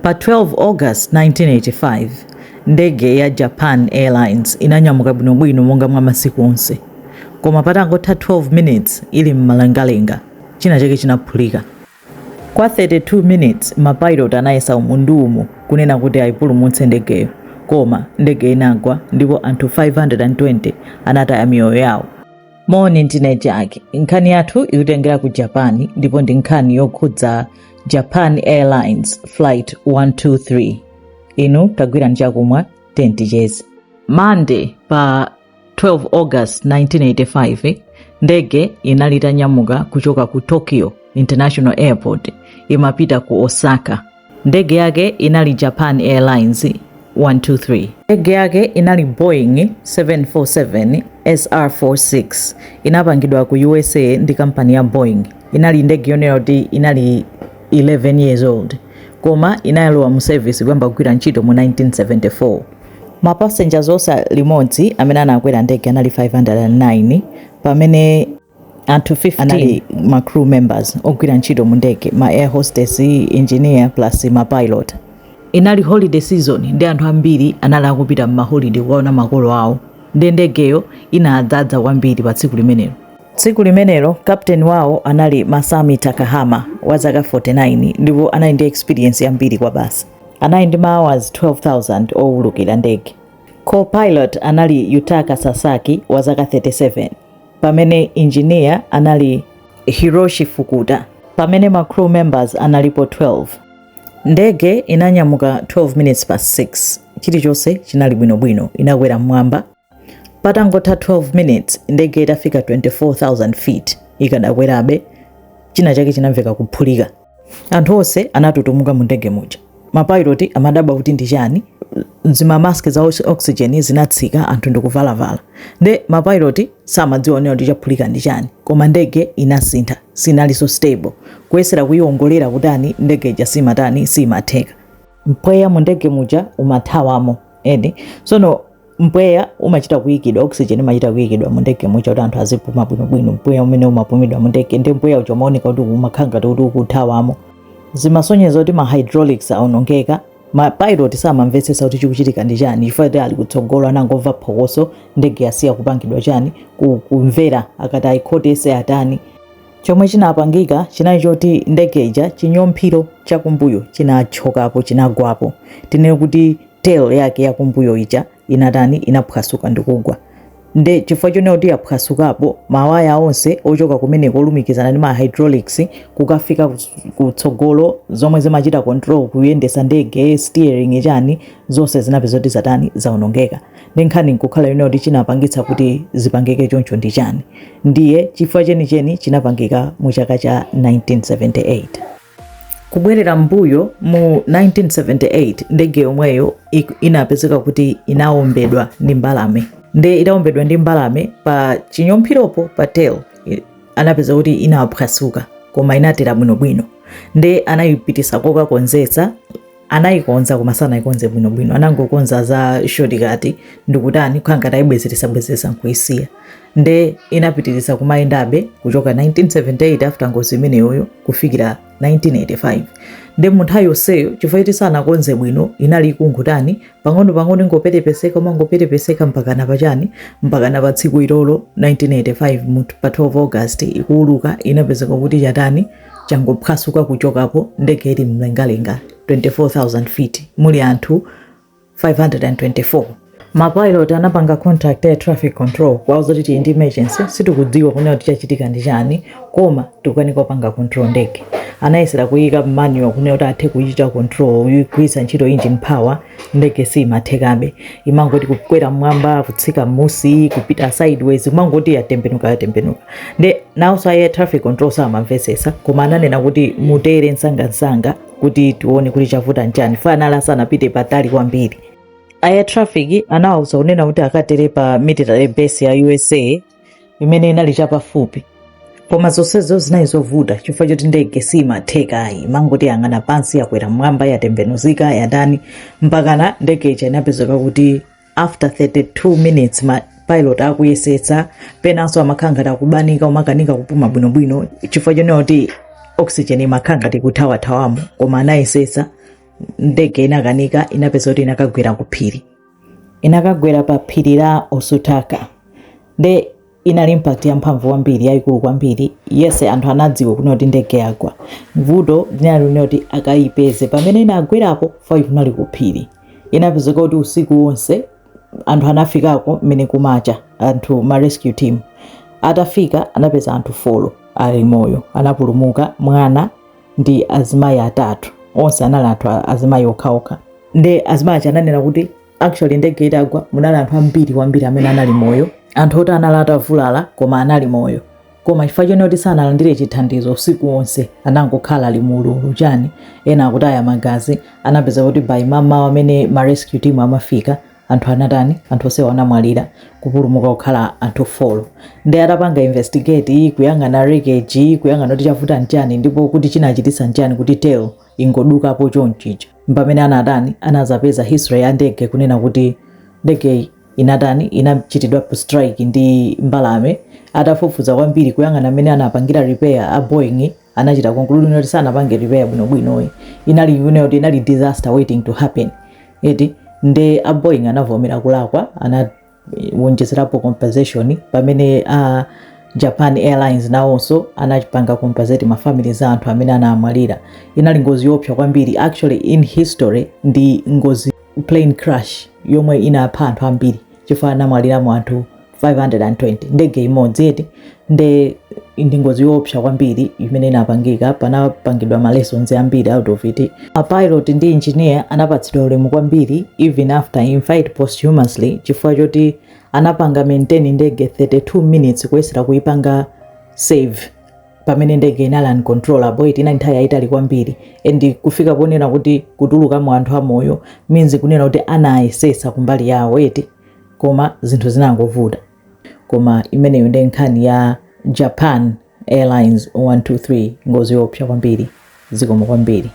Pa 12 August 1985, ndege ya Japan Airlines inanyamuka bwinobwino monga mwa masiku onse. Koma patangotha 12 minutes ili mmalengalenga, china chake chinaphulika. Kwa 32 minutes, mapilot anayesa umundumu kunena kuti ayipulumutse ndegeyo. Koma ndege inagwa ndipo anthu 520 anataya miyoyo yawo. Moni ndine Jackie. Nkhani yathu ikutengera ku Japan ndipo ndi nkhani yokhudza Japan Airlines Flight 123. Inu tagwira nchakumwa 10 jezi. Monday pa 12 August 1985, ndege inalita nyamuka kuchoka ku Tokyo International Airport imapita ku Osaka. Ndege yake inali Japan Airlines 123. Ndege yake inali Boeing 747 SR-46. Inapangidwa ku USA ndi kampani ya Boeing. Inali ndege yonera inali 11 years old. Koma inayalowa mu service kwamba kugwira ntchito mu 1974. Ma passengers osa limodzi amene anakwera ndege anali 509, pamene anthu 15 anali ma crew members ogwira ntchito mu ndege, ma air hostess, engineer plus ma pilot. Inali holiday season ndi anthu ambiri anali akupita ma holiday kuona makolo awo. Ndegeyo inadzadza kwambiri pa tsiku limenelo. Tsiku limenelo captain wawo anali Masami Takahama wa zaka 49 ndipo anali ndi experience yambiri kwa basi. Anali ndi ma hours 12,000 owulukira ndege. Co-pilot anali Yutaka Sasaki wa zaka 37, pamene engineer anali Hiroshi Fukuda, pamene ma crew members analipo 12. Ndege inanyamuka 12 minutes past 6. Chilichonse chinali bwinobwino, inakwera mmwamba. Patangotha 12 minutes, ndege itafika 24,000 feet. Ikadakwerabe, china chake chinamveka kuphulika. Anthu onse anatutumuka mu ndege muja. Mapilot amadabwa kuti ndi chani, zima mask za oxygen zinatsika, anthu ndikuvala-vala. Nde mapilot samadziwa kuti chaphulika ndi chani, koma ndege inasintha, sinali so stable. Kuyesera kuyiongolera kutani ndege ija simatheka. Mpweya mu ndege muja umathawamo. Sono mpweya umachita kuyikidwa, oxygen imachita kuyikidwa mu ndege muja kuti anthu azipuma bwinobwino. Mpweya umene umapumidwa mu ndege ndi mpweya uja umaoneka kuti umakhanga kuti ukuthawamo. Zimasonyeza kuti ma hydraulics aonongeka. Ma pilot samamvetsetsa kuti chikuchitika ndi chani, chifukwa ali kutsogolo anangomva phokoso ndege yasiya kupangidwa chani, kumvera akati ayikhotese atani. Chomwe chinapangika chinali choti ndege ija chinyomphiro chakumbuyo chinachokapo, chinagwapo. Tinene kuti tail yake yakumbuyo ija inaphwasuka ndikugwa. Nde chifukwa chonena kuti yaphwasukapo, mawaya onse ochoka kumeneko olumikizana ndi ma hydraulics kukafika kutsogolo, zomwe zimachita control kuyendesa ndege, steering chani, zonse zinapeza kuti zaonongeka. Ndi nkhani nkukhala yonena kuti chinapangitsa kuti zipangike choncho ndi chani. Ndiye chifukwa chenicheni chinapangika mu chaka cha 1978. Kubwerera mbuyo mu 1978, ndege yomweyo inapezeka kuti inaombedwa ndi mbalame. Nde itaombedwa ndi mbalame pa chinyompiropo pa tail, anapeza kuti inaphwasuka koma inatera bwinobwino. Nde anayipitisa kokakonzetsa, anayikonza koma sanayikonze bwinobwino, anangokonza za shortcut ndikutani khanga tayibwezeretsa nkuyisiya. Nde inapitirisa kumayendabe kuchoka 1978 after ngozi imeneyoyo kufikira 1985. Nde munthawi yonseyo chifukwa kuti sanakonze bwino inali ikungutani pang'ono ingopetepeseka mangopetepeseka mpakana pachani, mpakana pa tsiku ilolo 1985 pa 12 August ikuuluka inapezeka kuti chatani changophwasuka kuchokapo, ndege ili mlengalenga 24,000 feet, muli anthu 524. Mapilot anapanga contact air traffic control kwauza kuti ndi emergency, sitikudziwa kunena kuti chachitika ndi chani, koma tikukanika kupanga control ndege. Anayesera kuyika manual kunena kuti athe kuchita control, kuyisa ntchito engine power, ndege simathekabe. Imangoti kukwera mmwamba, kutsika musi, kupita sideways, imangoti yatembenuka. Nde nawso air traffic control samamvetsetsa, koma ananena kuti mutere msangamsanga kuti tione kuti chavuta nchani, fana sanapite patali kwambiri. Air traffic anawuza kunena kuti akatere pa military base ya USA imene inali chapafupi. Koma zonsezo zinali zovuta chifukwa choti ndege simatheka ayi, mangoti yang'ana pansi yakwera mmwamba yatembenuzika yatani, mpakana ndege ija inapezeka kuti after 32 minutes ma pilot akuyesetsa, penanso amakhanga akubanika umakanika kupuma bwinobwino chifukwa chonena kuti oxygen imakhanga tikuthawathawamo, koma anayesetsa ndege inakanika inapeza kuti inakagwera ku phiri, inakagwera pa phiri la Osutaka. Nde inali impact ya mphamvu kwambiri, yayikulu kwambiri. Yes, anthu anadziwa kuti ndege yagwa. Vuto linali kuti akayipeze pamene inagwerapo fai kunali ku phiri. Inapezeka kuti usiku wonse anthu anafikako mmene kumacha, anthu ma rescue team atafika anapeza anthu 4 ali moyo, anapulumuka, mwana ndi azimayi 3, onse anali anthu azimayi okhaokha. Nde azimayi ananena kuti actually ndege itagwa munali anthu ambiri kwambiri amene anali moyo, anthu oti anali atavulala koma anali moyo. Koma chifukwa choti sanalandire chithandizo usiku wonse anangokhala ali mululu chani, ena akutaya magazi. Anapeza kuti by mama amene ma rescue team amafika anthu anatani, anthu onse anamwalira, kupulumuka kukhala anthu 4. Nde atapanga investigate kuyang'ana wreckage, kuyang'ana kuti chavuta nchani ndipo kuti chinachititsa nchani kuti tail ingodukapo chonchicha. Pamene anatani anazapeza history ya ndege kunena kuti ndege inatani inachitidwa strike ndi mbalame. Atafufuza kwambiri kuyang'ana amene anapangira repair a Boeing, anachita conclude kuti sanapange repair bwinobwino, inali disaster waiting to happen. Nde a Boeing anavomera kulakwa, anawonjezerapo compensation pamene Japan Airlines nawonso anapanga compensate ma families a anthu amene anamwalira. Inali ngozi yopsa kwambiri, actually in history ndi ngozi plane crash yomwe inapha anthu ambiri chifukwa anamwalira mu anthu 520 ndege imodzi. Nde ndi ngozi yopsa kwambiri imene inapangika, panapangidwa ma lessons ambiri out of it. A pilot ndi engineer anapatsidwa ulemu kwambiri even after in fight posthumously chifukwa choti anapanga maintain ndege 32 minutes kuyesera kuipanga save pamene ndege inali uncontrollable, ina nthawi yayitali kwambiri. And kufika ponena kuti kutuluka mu anthu amoyo means kunena kuti anayesesa kumbali yawo koma zinthu zinangovuta. Koma imeneyo ndi nkhani ya Japan Airlines 123, ngozi yopsa kwambiri, zikomo kwambiri.